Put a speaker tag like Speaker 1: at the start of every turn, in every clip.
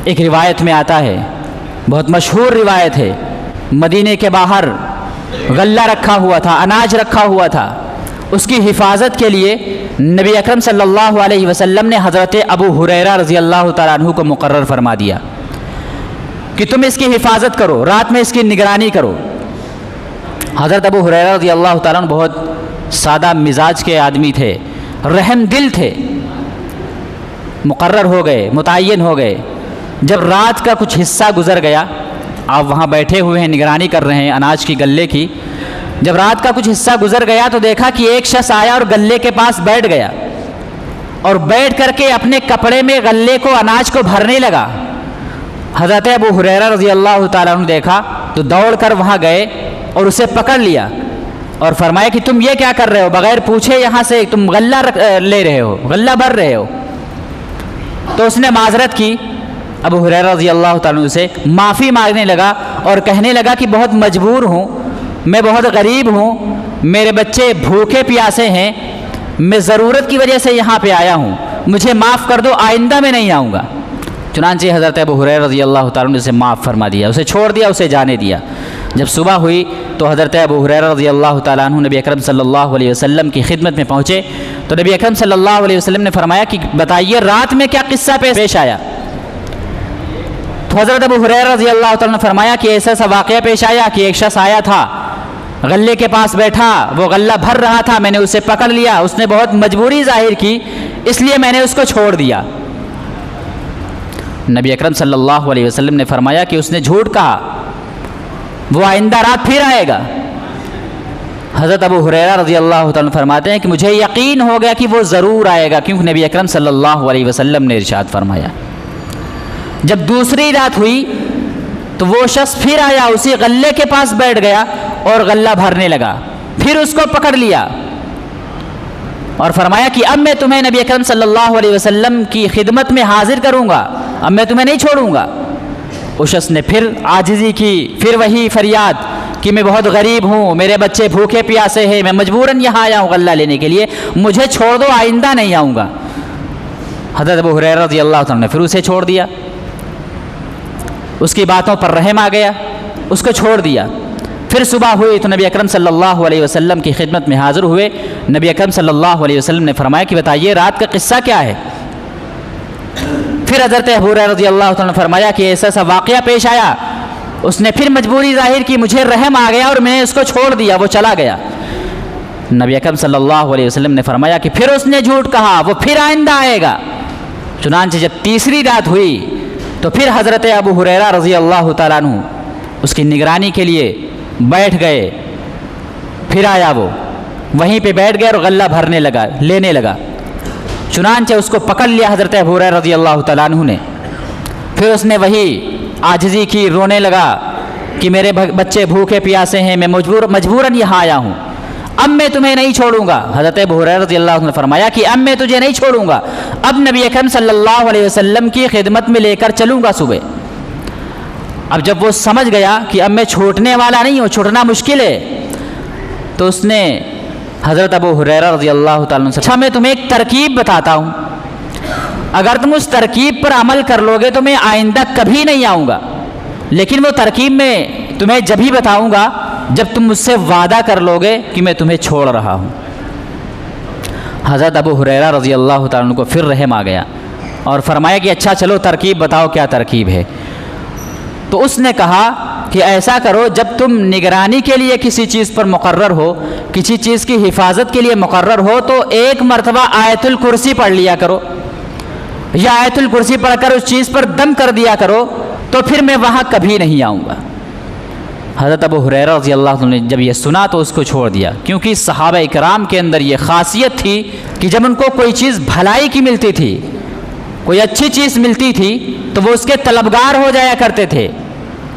Speaker 1: ایک روایت میں آتا ہے، بہت مشہور روایت ہے، مدینے کے باہر غلہ رکھا ہوا تھا، اناج رکھا ہوا تھا، اس کی حفاظت کے لیے نبی اکرم صلی اللہ علیہ وسلم نے حضرت ابو ہریرہ رضی اللہ تعالیٰ عنہ کو مقرر فرما دیا کہ تم اس کی حفاظت کرو، رات میں اس کی نگرانی کرو۔ حضرت ابو ہریرہ رضی اللہ تعالیٰ عنہ بہت سادہ مزاج کے آدمی تھے، رحم دل تھے، مقرر ہو گئے، متعین ہو گئے۔ جب رات کا کچھ حصہ گزر گیا، آپ وہاں بیٹھے ہوئے ہیں، نگرانی کر رہے ہیں اناج کی، غلے کی، جب رات کا کچھ حصہ گزر گیا تو دیکھا کہ ایک شخص آیا اور غلے کے پاس بیٹھ گیا اور بیٹھ کر کے اپنے کپڑے میں غلے کو، اناج کو بھرنے لگا۔ حضرت ابو ہریرہ رضی اللہ تعالیٰ عنہ دیکھا تو دوڑ کر وہاں گئے اور اسے پکڑ لیا اور فرمایا کہ تم یہ کیا کر رہے ہو؟ بغیر پوچھے یہاں سے تم غلہ لے رہے ہو، غلہ بھر رہے ہو۔ تو اس نے معذرت کی، ابو ہریرہ رضی اللہ تعالیٰ عنہ سے معافی مانگنے لگا اور کہنے لگا کہ بہت مجبور ہوں، میں بہت غریب ہوں، میرے بچے بھوکے پیاسے ہیں، میں ضرورت کی وجہ سے یہاں پہ آیا ہوں، مجھے معاف کر دو، آئندہ میں نہیں آؤں گا۔ چنانچہ حضرت ابو ہریرہ رضی اللہ تعالیٰ عنہ سے معاف فرما دیا، اسے چھوڑ دیا، اسے جانے دیا۔ جب صبح ہوئی تو حضرت ابو ہریرہ رضی اللہ تعالیٰ عنہ نبی اکرم صلی اللہ علیہ وسلم کی خدمت میں پہنچے تو نبی اکرم صلی اللہ علیہ وسلم نے فرمایا کہ بتائیے رات میں کیا قصہ پیش آیا؟ تو حضرت ابو ہریرہ رضی اللہ تعالیٰ نے فرمایا کہ ایسا سا واقعہ پیش آیا کہ ایک شخص آیا تھا، غلے کے پاس بیٹھا، وہ غلہ بھر رہا تھا، میں نے اسے پکڑ لیا، اس نے بہت مجبوری ظاہر کی، اس لیے میں نے اس کو چھوڑ دیا۔ نبی اکرم صلی اللہ علیہ وسلم نے فرمایا کہ اس نے جھوٹ کہا، وہ آئندہ رات پھر آئے گا۔ حضرت ابو ہریرہ رضی اللہ تعالیٰ فرماتے ہیں کہ مجھے یقین ہو گیا کہ وہ ضرور آئے گا، کیونکہ نبی اکرم صلی اللہ علیہ وسلم نے ارشاد فرمایا۔ جب دوسری رات ہوئی تو وہ شخص پھر آیا، اسی غلے کے پاس بیٹھ گیا اور غلہ بھرنے لگا، پھر اس کو پکڑ لیا اور فرمایا کہ اب میں تمہیں نبی اکرم صلی اللہ علیہ وسلم کی خدمت میں حاضر کروں گا، اب میں تمہیں نہیں چھوڑوں گا۔ اس شخص نے پھر عاجزی کی، پھر وہی فریاد کہ میں بہت غریب ہوں، میرے بچے بھوکے پیاسے ہیں، میں مجبوراً یہاں آیا ہوں غلہ لینے کے لیے، مجھے چھوڑ دو، آئندہ نہیں آؤں گا۔ حضرت ابو ہریرہ رضی اللہ عنہ نے پھر اسے چھوڑ دیا، اس کی باتوں پر رحم آ گیا، اس کو چھوڑ دیا۔ پھر صبح ہوئی تو نبی اکرم صلی اللہ علیہ وسلم کی خدمت میں حاضر ہوئے۔ نبی اکرم صلی اللہ علیہ وسلم نے فرمایا کہ بتائیے رات کا قصہ کیا ہے؟ پھر حضرت ابو ہریرہ رضی اللہ عنہ نے فرمایا کہ ایسا سا واقعہ پیش آیا، اس نے پھر مجبوری ظاہر کی، مجھے رحم آ گیا اور میں نے اس کو چھوڑ دیا، وہ چلا گیا۔ نبی اکرم صلی اللہ علیہ وسلم نے فرمایا کہ پھر اس نے جھوٹ کہا، وہ پھر آئندہ آئے گا۔ چنانچہ جب تیسری رات ہوئی تو پھر حضرت ابو ہریرہ رضی اللہ تعالیٰ عنہ اس کی نگرانی کے لیے بیٹھ گئے، پھر آیا، وہ وہیں پہ بیٹھ گئے اور غلہ بھرنے لگا، لینے لگا۔ چنانچہ اس کو پکڑ لیا حضرت ابو ہریرہ رضی اللہ تعالیٰ عنہ نے، پھر اس نے وہی عاجزی کی، رونے لگا کہ میرے بچے بھوکے پیاسے ہیں، میں مجبوراً یہاں آیا ہوں، اب میں تمہیں نہیں چھوڑوں گا۔ حضرت ابو ہریرہ رضی اللہ عنہ نے فرمایا کہ اب میں تجھے نہیں چھوڑوں گا، اب نبی اکرم صلی اللہ علیہ وسلم کی خدمت میں لے کر چلوں گا صبح۔ اب جب وہ سمجھ گیا کہ اب میں چھوٹنے والا نہیں ہوں، چھوٹنا مشکل ہے، تو اس نے حضرت ابو ہریرہ رضی اللہ تعالیٰ عنہ سے اچھا میں تمہیں ایک ترکیب بتاتا ہوں، اگر تم اس ترکیب پر عمل کر لو گے تو میں آئندہ کبھی نہیں آؤں گا، لیکن وہ ترکیب میں تمہیں جب ہی بتاؤں گا جب تم مجھ سے وعدہ کر لو گے کہ میں تمہیں چھوڑ رہا ہوں۔ حضرت ابو ہریرہ رضی اللہ تعالیٰ عنہ کو پھر رحم آ گیا اور فرمایا کہ اچھا چلو ترکیب بتاؤ، کیا ترکیب ہے؟ تو اس نے کہا کہ ایسا کرو، جب تم نگرانی کے لیے کسی چیز پر مقرر ہو، کسی چیز کی حفاظت کے لیے مقرر ہو، تو ایک مرتبہ آیت الکرسی پڑھ لیا کرو، یا آیت الکرسی پڑھ کر اس چیز پر دم کر دیا کرو، تو پھر میں وہاں کبھی نہیں آؤں گا۔ حضرت ابو ہریرہ رضی اللہ عنہ نے جب یہ سنا تو اس کو چھوڑ دیا، کیونکہ صحابہ اکرام کے اندر یہ خاصیت تھی کہ جب ان کو کوئی چیز بھلائی کی ملتی تھی، کوئی اچھی چیز ملتی تھی، تو وہ اس کے طلبگار ہو جایا کرتے تھے،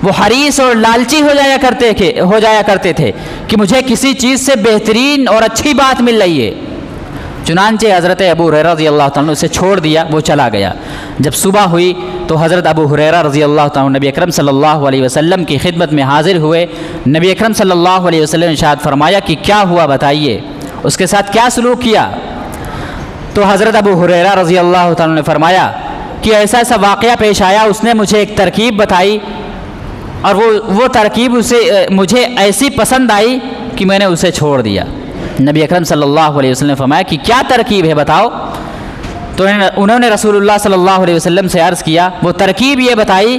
Speaker 1: وہ حریص اور لالچی ہو جایا کرتے تھے کہ مجھے کسی چیز سے بہترین اور اچھی بات مل رہی ہے۔ چنانچہ حضرت ابو ہریرہ رضی اللہ تعالیٰ عنہ اسے چھوڑ دیا، وہ چلا گیا۔ جب صبح ہوئی تو حضرت ابو ہریرہ رضی اللہ تعالیٰ عنہ نبی اکرم صلی اللہ علیہ وسلم کی خدمت میں حاضر ہوئے۔ نبی اکرم صلی اللہ علیہ وسلم نے ارشاد فرمایا کہ کیا ہوا بتائیے، اس کے ساتھ کیا سلوک کیا؟ تو حضرت ابو ہریرہ رضی اللہ تعالیٰ عنہ نے فرمایا کہ ایسا ایسا واقعہ پیش آیا، اس نے مجھے ایک ترکیب بتائی اور وہ ترکیب مجھے ایسی پسند آئی کہ میں نے اسے چھوڑ دیا۔ نبی اکرم صلی اللہ علیہ وسلم نے فرمایا کہ کیا ترکیب ہے بتاؤ؟ تو انہوں نے رسول اللہ صلی اللہ علیہ وسلم سے عرض کیا، وہ ترکیب یہ بتائی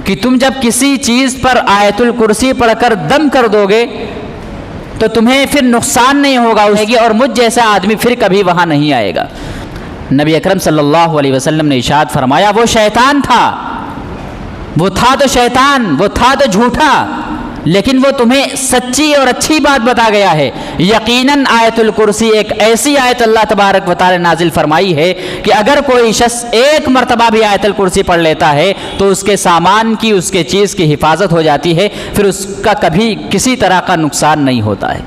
Speaker 1: کہ تم جب کسی چیز پر آیت الکرسی پڑھ کر دم کر دو گے تو تمہیں پھر نقصان نہیں ہوگا اور مجھ جیسا آدمی پھر کبھی وہاں نہیں آئے گا۔ نبی اکرم صلی اللہ علیہ وسلم نے ارشاد فرمایا، وہ شیطان تھا، وہ تھا تو شیطان، وہ تھا تو جھوٹا، لیکن وہ تمہیں سچی اور اچھی بات بتا گیا ہے۔ یقیناً آیت الکرسی ایک ایسی آیت اللہ تبارک و تعالی نازل فرمائی ہے کہ اگر کوئی شخص ایک مرتبہ بھی آیت الکرسی پڑھ لیتا ہے تو اس کے سامان کی، اس کے چیز کی حفاظت ہو جاتی ہے، پھر اس کا کبھی کسی طرح کا نقصان نہیں ہوتا ہے۔